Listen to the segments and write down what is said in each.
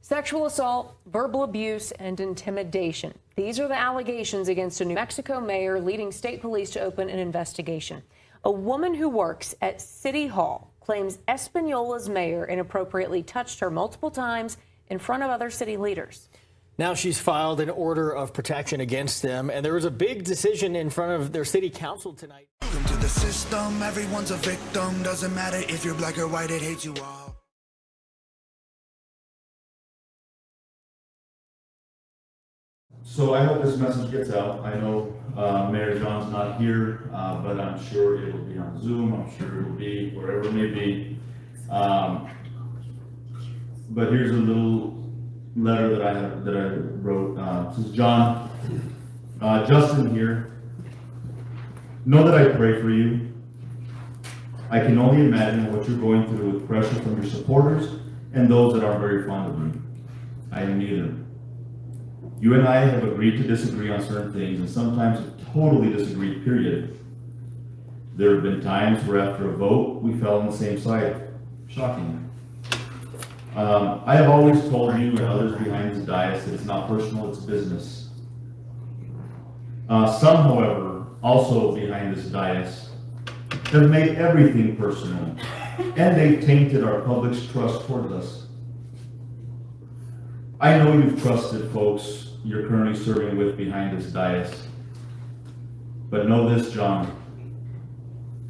Sexual assault, verbal abuse, and intimidation. These are the allegations against a New Mexico mayor, leading state police to open an investigation. A woman who works at City Hall claims Espanola's mayor inappropriately touched her multiple times in front of other city leaders. Now she's filed an order of protection against them, and there was a big decision in front of their city council tonight. Welcome to the system, everyone's a victim. Doesn't matter if you're black or white, it hates you all. So I hope this message gets out. I know Mayor John's not here, but I'm sure it will be on Zoom. I'm sure it will be wherever it may be. But here's a little letter that I wrote. This is John, Justin here. Know that I pray for you. I can only imagine what you're going through with pressure from your supporters and those that aren't very fond of you. I am neither. You and I have agreed to disagree on certain things, and sometimes have totally disagreed, period. There have been times where after a vote, we fell on the same side. Shocking. I have always told you and others behind this dais that it's not personal, it's business. Some, however, also behind this dais, have made everything personal, and they've tainted our public's trust towards us. I know you've trusted folks you're currently serving with behind this dais, but know this, John,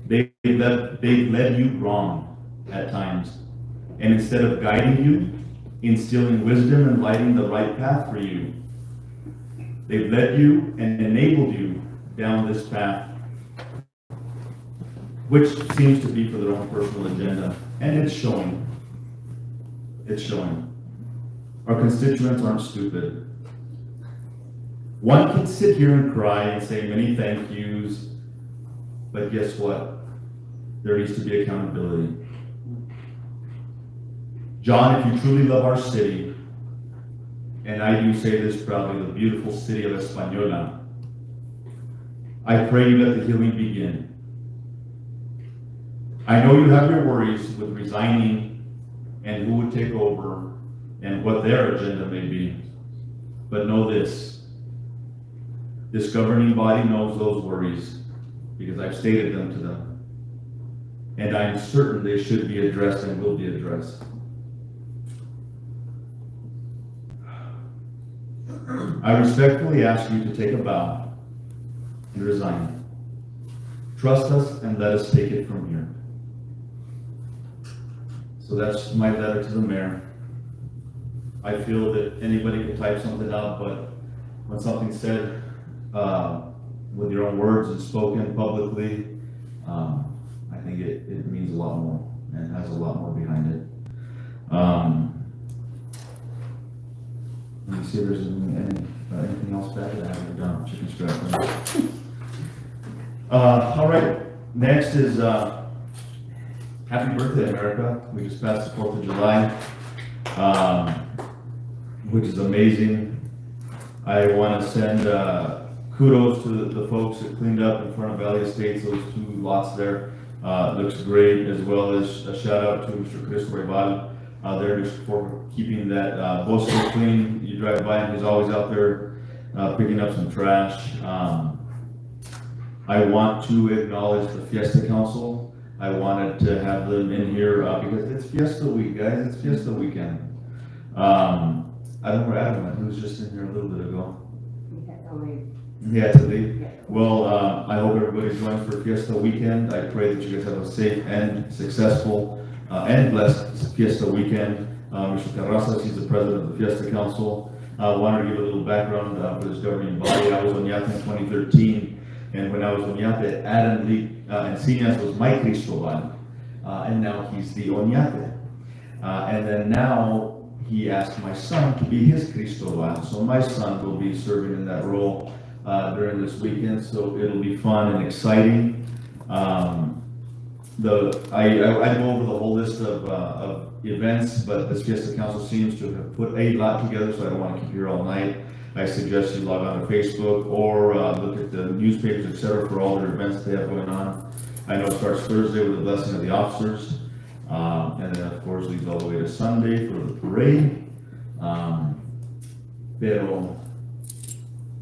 they've led you wrong at times, and instead of guiding you, instilling wisdom and lighting the right path for you, they've led you and enabled you down this path, which seems to be for their own personal agenda, and it's showing. It's showing. Our constituents aren't stupid. One can sit here and cry and say many thank yous, but guess what? There needs to be accountability. John, if you truly love our city, and I do say this proudly, the beautiful city of Espanola, I pray you let the healing begin. I know you have your worries with resigning and who would take over and what their agenda may be, but know this governing body knows those worries because I've stated them to them, and I'm certain they should be addressed and will be addressed. I respectfully ask you to take a bow and resign. Trust us and let us take it from here. So that's my letter to the mayor. I feel that anybody can type something out, but when something's said with your own words and spoken publicly, I think it means a lot more and has a lot more behind it. Let me see if there's anything else back that I haven't done. Chicken strap. All right, next is happy birthday, America. We just passed the 4th of July. Which is amazing. I want to send kudos to the folks that cleaned up in front of Valley Estates, those 2 lots there. Looks great, as well as a shout out to Mr. Chris Rival there just for keeping that bosque clean. You drive by and he's always out there picking up some trash. I want to acknowledge the Fiesta Council. I wanted to have them in here because it's Fiesta week, guys. It's Fiesta weekend. I don't know where Adam went. He was just in here a little bit ago. He had to leave. Well, I hope everybody joins for Fiesta weekend. I pray that you guys have a safe and successful and blessed Fiesta weekend. Mr. Terrazas, he's the president of the Fiesta Council. I wanted to give a little background for this governing body. I was on Yate in 2013, and when I was on Yate, Adam Encinas was my Cristobal, and now he's the Oñate. And then now, he asked my son to be his Cristobal, so my son will be serving in that role during this weekend, so it'll be fun and exciting. I go over the whole list of events, but this Fiesta Council seems to have put a lot together, so I don't want to keep you here all night. I suggest you log on to Facebook or look at the newspapers, etc., for all their events they have going on. I know it starts Thursday with the blessing of the officers. And then, of course, leads all the way to Sunday for the parade. Pero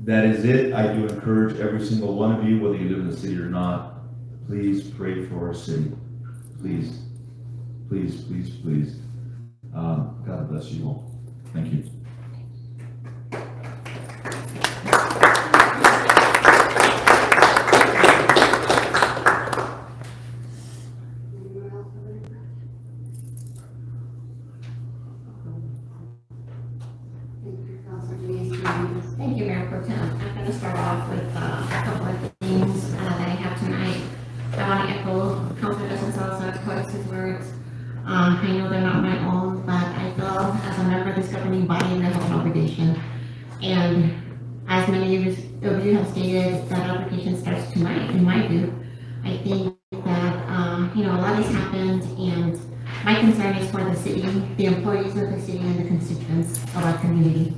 that is it. I do encourage every single one of you, whether you live in the city or not, please pray for our city. Please, please, please, please. God bless you all. Thank you. Thank you, Mayor Pro Tem. I'm going to start off with a couple of things that I have tonight. I want to echo Councillor Salazar's quotes words. I know they're not my own, but I feel as a member of this governing body, I have an obligation. And as many of you have stated, that obligation starts tonight, in my view. I think that, a lot has happened, and my concern is for the city, the employees of the city, and the constituents of our community.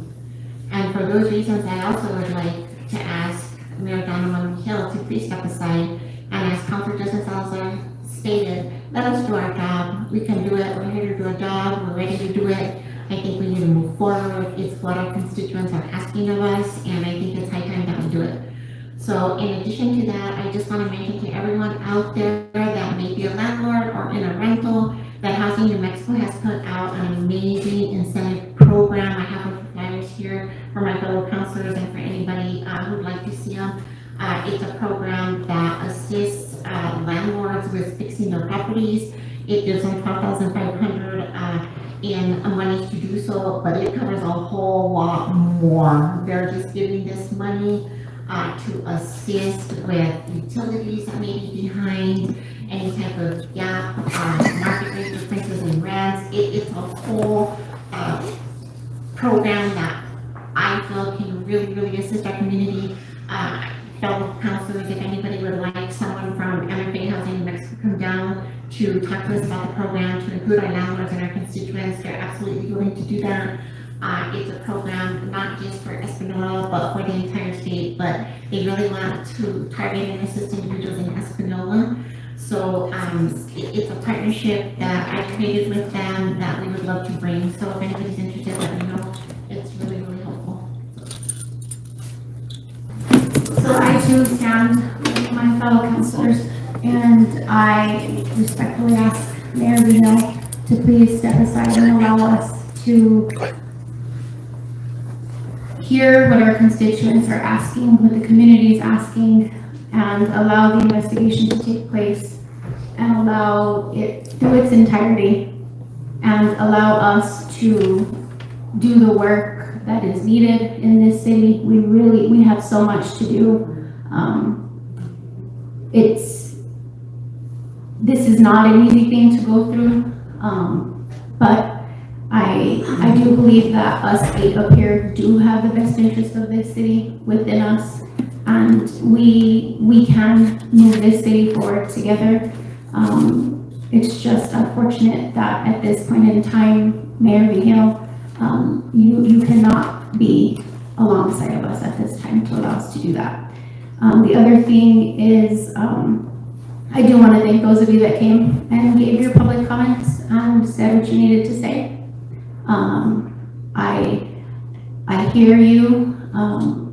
And for those reasons, I also would like to ask Mayor Donovan Hill to please step aside. And as Councilor Justin Salazar stated, let us do our job. We can do it. We're here to do a job. We're ready to do it. I think we need to move forward. It's what our constituents are asking of us, and I think it's high time that we do it. So in addition to that, I just want to mention to everyone out there that may be a landlord or in a rental, that Housing New Mexico has put out an amazing incentive program. I have a flyers here for my fellow councilors and for anybody who would like to see them. It's a program that assists landlords with fixing their properties. It gives them $12,500 in money to do so, but it covers a whole lot more. They're just giving this money to assist with utilities that may be behind, any type of gap, market rate differences in rents. It's a whole program that I feel can really, really assist our community. Fellow councilors, if anybody would like someone from MFA Housing New Mexico come down to talk to us about the program, to include our landlords and our constituents, they're absolutely willing to do that. It's a program not just for Espanola, but for the entire state, but they really want to target and assist individuals in Espanola. So it's a partnership that I created with them that we would love to bring. So if anybody's interested, let me know. It's really, really helpful. So I too stand with my fellow councilors, and I respectfully ask Mayor Vino to please step aside and allow us to hear what our constituents are asking, what the community is asking, and allow the investigation to take place and allow it through its entirety and allow us to do the work that is needed in this city. We have so much to do. This is not an easy thing to go through, but I do believe that us 8 up here do have the best interest of this city within us, and we can move this city forward together. It's just unfortunate that at this point in time, Mayor Vigil, you cannot be alongside of us at this time to allow us to do that. The other thing is, I do want to thank those of you that came and gave your public comments and said what you needed to say. I hear you.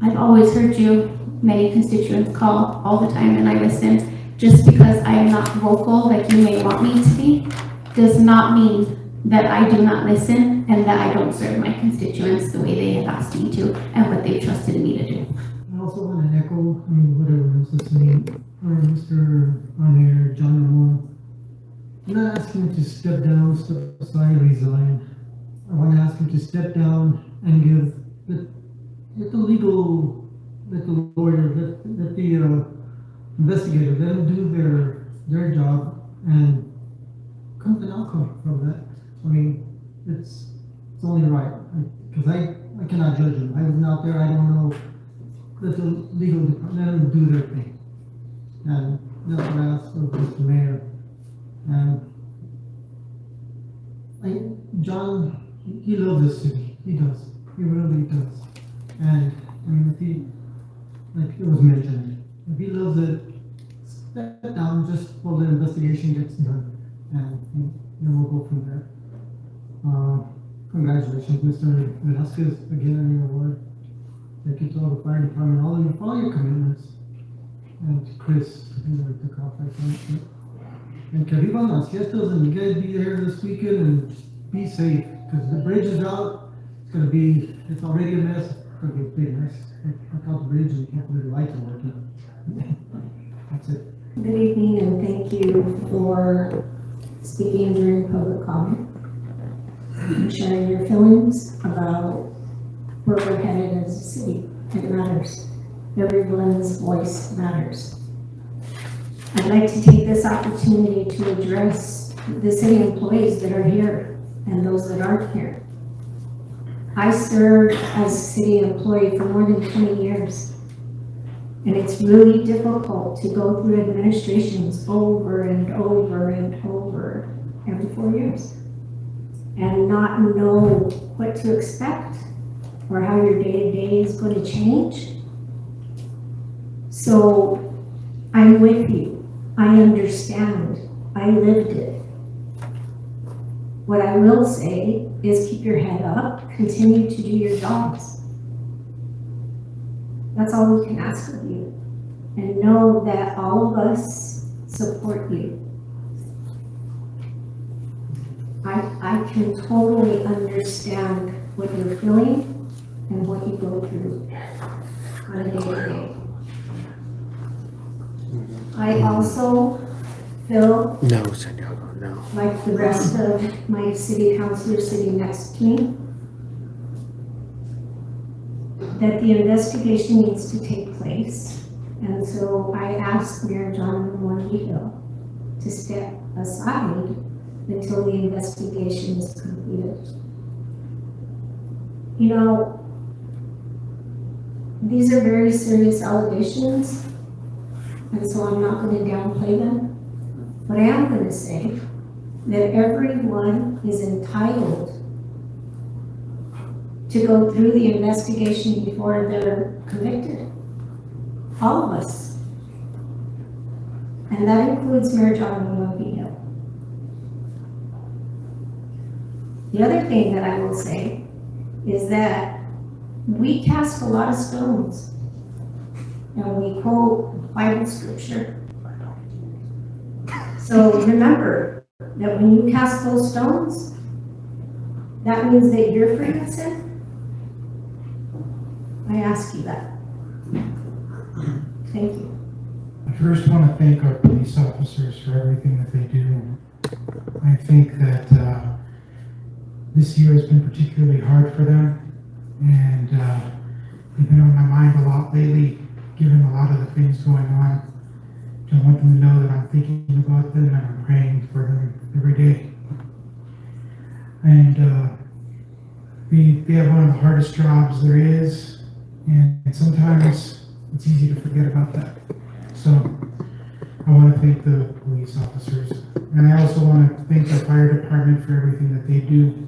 I've always heard you. Many constituents call all the time and I listen. Just because I am not vocal like you may want me to be does not mean that I do not listen and that I don't serve my constituents the way they have asked me to and what they've trusted me to do. I also want to echo, what everyone else is saying, Mr. On-Air, John Ramon. I'm not asking him to step down, step aside, resign. I want to ask him to step down and let the lawyer, let the investigator, let them do their job and come to an outcome from that. It's only right, because I cannot judge him. I wasn't out there, I don't know. Let the legal department, let them do their thing. And that's what I asked of Mr. Mayor. And John, he loves this city. He does. He really does. And if he, like it was mentioned, if he loves it, step down just while the investigation gets done, and then we'll go from there. Congratulations, Mr. Velasquez, again on your award. Thank you to all the fire department, all of you for all your commitments. And to Chris, who really took off, I think. And que vivan las fiestas, and you guys be there this weekend and be safe, because the bridge is out. It's already a mess. It's gonna be a big mess. Look out the bridge and hopefully the lights are working. That's it. Good evening, and thank you for speaking during public comment and sharing your feelings about where we're headed as a city. It matters. Everyone's voice matters. I'd like to take this opportunity to address the city employees that are here and those that aren't here. I served as a city employee for more than 20 years. And it's really difficult to go through administrations over and over and over every 4 years and not know what to expect or how your day-to-day is going to change. So I'm with you. I understand. I lived it. What I will say is keep your head up, continue to do your jobs. That's all we can ask of you. And know that all of us support you. I can totally understand what you're feeling and what you go through on a day-to-day. I also feel No, senor, no. like the rest of my city councilors sitting next to me, that the investigation needs to take place. And so I asked Mayor John Juanito to step aside until the investigation is completed. You know, these are very serious allegations, and so I'm not going to downplay them. But I am going to say that everyone is entitled to go through the investigation before they're convicted. All of us. And that includes Mayor John Juanito. The other thing that I will say is that we cast a lot of stones. And we quote Bible scripture. So remember that when you cast those stones, that means that you're free of sin. I ask you that. Thank you. I first want to thank our police officers for everything that they do. I think that this year has been particularly hard for them, and they've been on my mind a lot lately, given a lot of the things going on. I want them to know that I'm thinking about them and I'm praying for them every day. And they have one of the hardest jobs there is, and sometimes it's easy to forget about that. So I want to thank the police officers, and I also want to thank the fire department for everything that they do.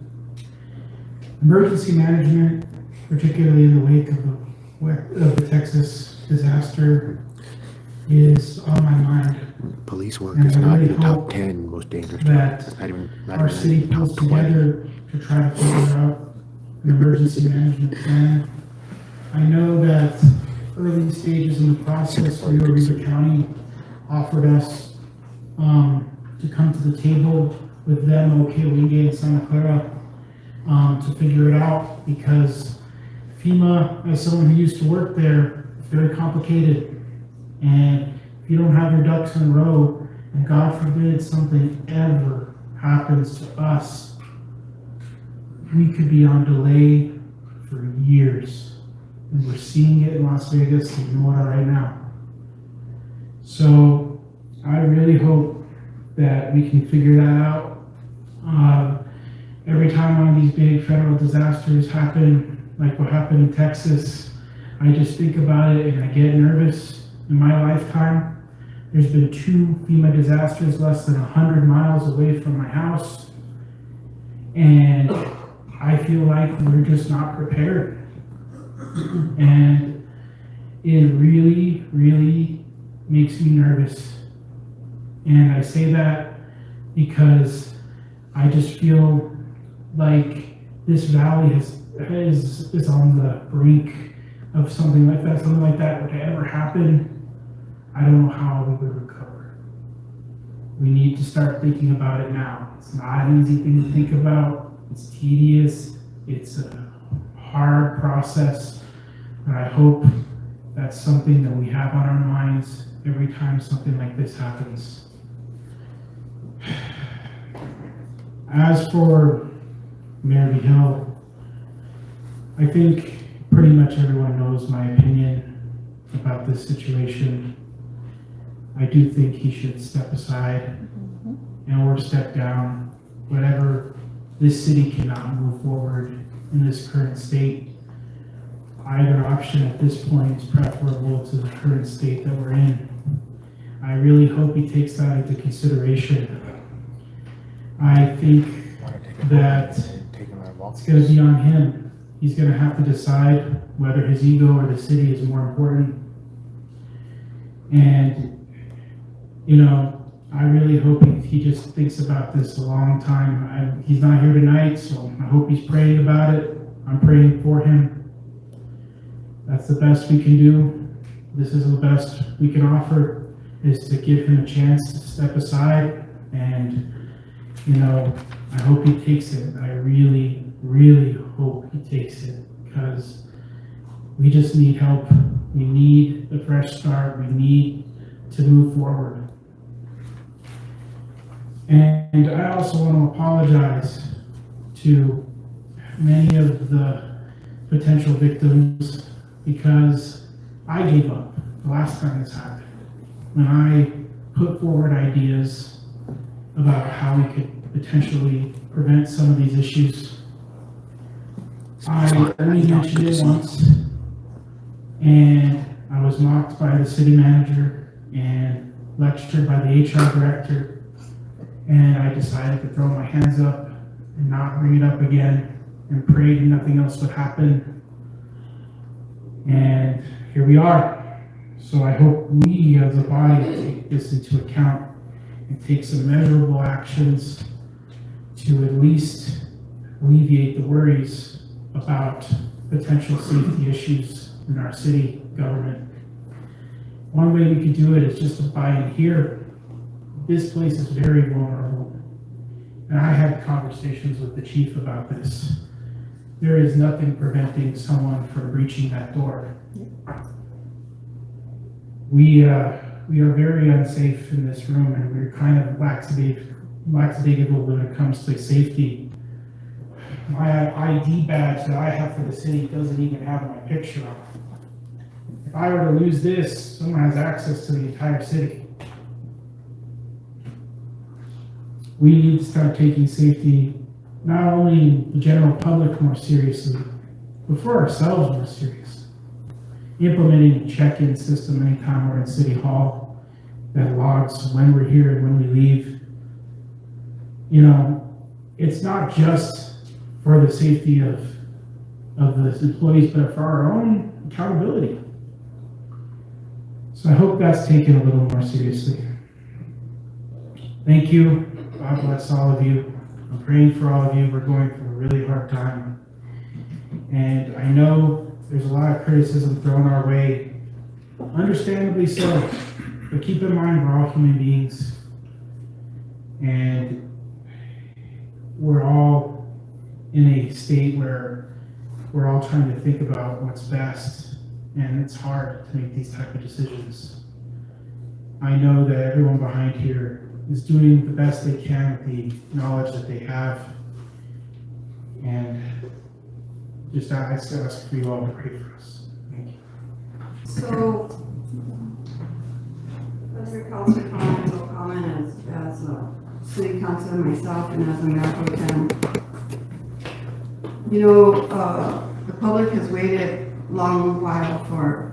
Emergency management, particularly in the wake of the Texas disaster, is on my mind. Police work And is I not really in the top hope 10 most dangerous that jobs. Not our even city in the pulls top 20. together to try to figure out an emergency management plan. I know that early stages in the process, Rio Rico County offered us to come to the table with them, Okaloosa and Santa Clara, to figure it out, because FEMA, as someone who used to work there, it's very complicated. And if you don't have your ducks in a row, and God forbid something ever happens to us, we could be on delay for years. And we're seeing it in Las Vegas and Mora right now. So I really hope that we can figure that out. Every time one of these big federal disasters happen, like what happened in Texas, I just think about it and I get nervous. In my lifetime, there's been 2 FEMA disasters less than 100 miles away from my house. And I feel like we're just not prepared. And it really, really makes me nervous. And I say that because I just feel like this valley is on the brink of something like that. Something like that would ever happen, I don't know how we would recover. We need to start thinking about it now. It's not an easy thing to think about. It's tedious. It's a hard process. But I hope that's something that we have on our minds every time something like this happens. As for Mayor Hill, I think pretty much everyone knows my opinion about this situation. I do think he should step aside or step down. Whatever, this city cannot move forward in this current state. Either option at this point is preferable to the current state that we're in. I really hope he takes that into consideration. I think that it's going to be on him. He's going to have to decide whether his ego or the city is more important. And, you know, I really hope he just thinks about this a long time. He's not here tonight, so I hope he's praying about it. I'm praying for him. That's the best we can do. This is the best we can offer, is to give him a chance to step aside. And, you know, I hope he takes it. I really, really hope he takes it, because we just need help. We need a fresh start. We need to move forward. And I also want to apologize to many of the potential victims, because I gave up the last time this happened. When I put forward ideas about how we could potentially prevent some of these issues, I only mentioned it once, and I was mocked by the city manager and lectured by the HR director, and I decided to throw my hands up and not bring it up again, and prayed nothing else would happen. And here we are. So I hope we as a body take this into account and take some measurable actions to at least alleviate the worries about potential safety issues in our city government. One way we could do it is just to buy in here. This place is very vulnerable. And I had conversations with the chief about this. There is nothing preventing someone from breaching that door. We are very unsafe in this room, and we're kind of lackadaisical when it comes to safety. My ID badge that I have for the city doesn't even have my picture on it. If I were to lose this, someone has access to the entire city. We need to start taking safety, not only the general public more seriously, but for ourselves more serious. Implementing a check-in system anytime we're in City Hall that logs when we're here and when we leave. You know, it's not just for the safety of the employees, but for our own accountability. So I hope that's taken a little more seriously. Thank you. God bless all of you. I'm praying for all of you. We're going through a really hard time. And I know there's a lot of criticism thrown our way, understandably so. But keep in mind, we're all human beings. And we're all in a state where we're all trying to think about what's best. And it's hard to make these type of decisions. I know that everyone behind here is doing the best they can with the knowledge that they have. And just I ask for you all to pray for us. Thank you. So, as a council comment, as a city councilor myself and as a mayor pro tem, you know, the public has waited a long while for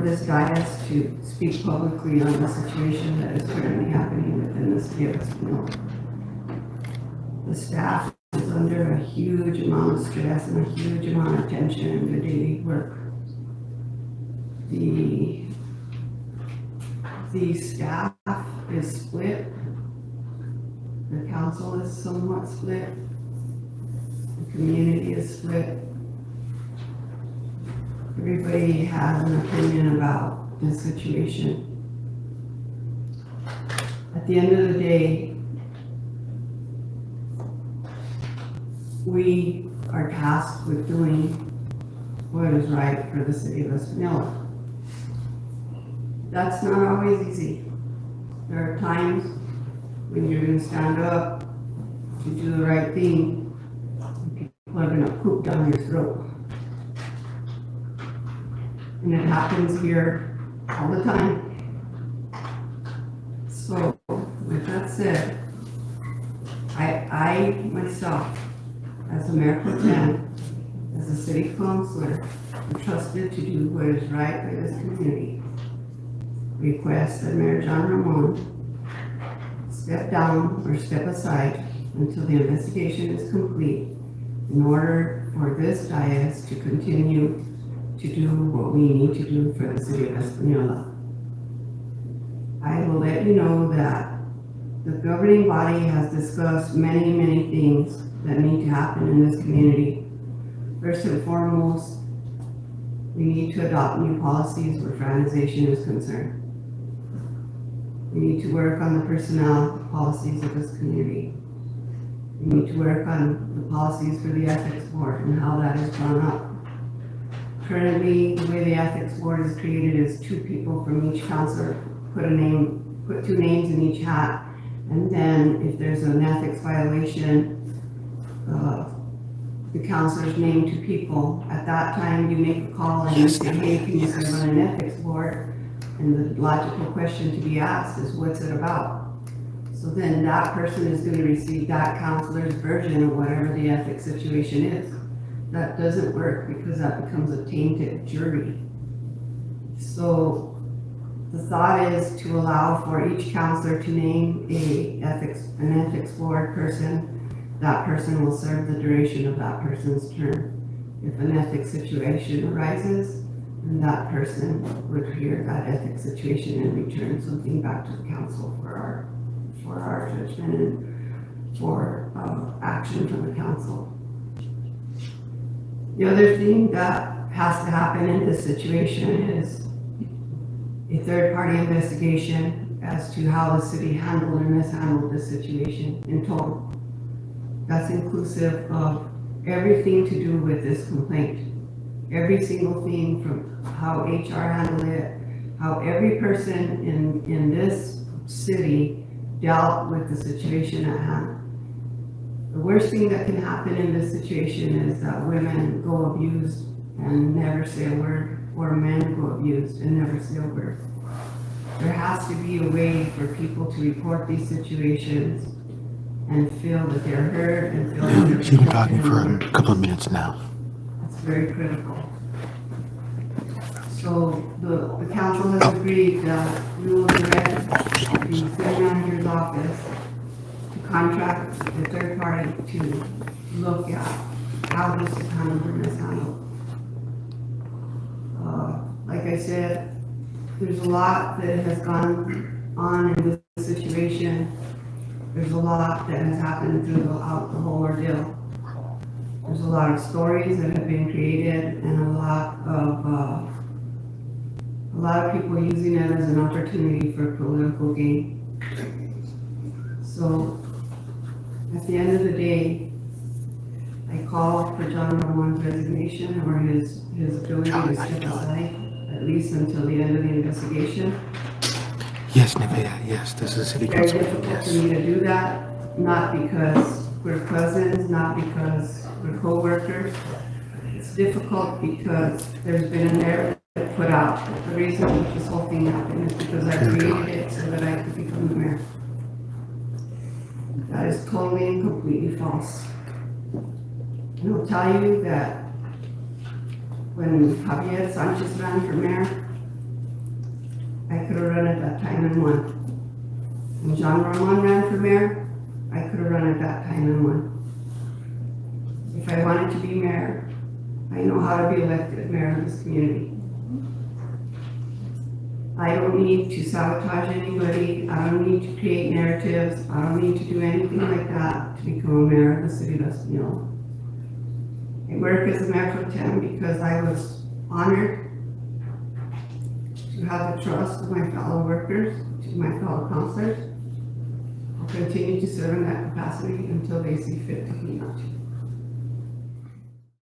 this dais to speak publicly on the situation that is currently happening within the city of Espanola. The staff is under a huge amount of stress and a huge amount of tension in their daily work. The staff is split. The council is somewhat split. The community is split. Everybody has an opinion about this situation. At the end of the day, we are tasked with doing what is right for the city of Espanola. That's not always easy. There are times when you're gonna stand up to do the right thing, and people are gonna poop down your throat. And it happens here all the time. So, with that said, I myself, as a mayor pro tem, as a city councillor, am trusted to do what is right for this community. Request that Mayor John Ramon step down or step aside until the investigation is complete in order for this dais to continue to do what we need to do for the city of Espanola. I will let you know that the governing body has discussed many, many things that need to happen in this community. First and foremost, we need to adopt new policies where fraternization is concerned. We need to work on the personnel policies of this community. We need to work on the policies for the ethics board and how that is drawn up. Currently, the way the ethics board is created is 2 people from each council put 2 names in each hat, and then if there's an ethics violation, the councilors name 2 people. At that time, you make a call and you say, hey, can you serve on an ethics board? And the logical question to be asked is, what's it about? So then that person is going to receive that councilor's version of whatever the ethics situation is. That doesn't work because that becomes a tainted jury. So the thought is to allow for each councilor to name an ethics board person. That person will serve the duration of that person's term. If an ethics situation arises, then that person would hear that ethics situation and return something back to the council for our judgment and for action from the council. The other thing that has to happen in this situation is a third-party investigation as to how the city handled or mishandled this situation in total. That's inclusive of everything to do with this complaint. Every single thing from how HR handled it, how every person in this city dealt with the situation at hand. The worst thing that can happen in this situation is that women go abused and never say a word, or men go abused and never say a word. There has to be a way for people to report these situations and feel that they're heard and feel that they're She's been talking for a couple of minutes now. That's very critical. So the council has agreed that we will direct the city manager's office to contract the third party to look at how this is handled or mishandled. Like I said, there's a lot that has gone on in this situation. There's a lot that has happened throughout the whole ordeal. There's a lot of stories that have been created and a lot of people using it as an opportunity for political gain. So at the end of the day, I call for John Ramon's resignation or his ability to step aside, at least until the end of the investigation. Yes, Nevaeh, yes, this is city It's very council. difficult Yes. for me to do that, not because we're cousins, not because we're co-workers. It's difficult because there's been a narrative put out. The reason this whole thing happened is because I created it so that I could become the mayor. That is totally and completely false. And I'll tell you that when Javier Sanchez ran for mayor, I could have run at that time and won. When John Ramon ran for mayor, I could have run at that time and won. If I wanted to be mayor, I know how to be elected mayor of this community. I don't need to sabotage anybody. I don't need to create narratives. I don't need to do anything like that to become a mayor of the city of Espanola. I work as a mayor pro tem because I was honored to have the trust of my fellow workers, to my fellow councillors. I'll continue to serve in that capacity until they see fit for me not to.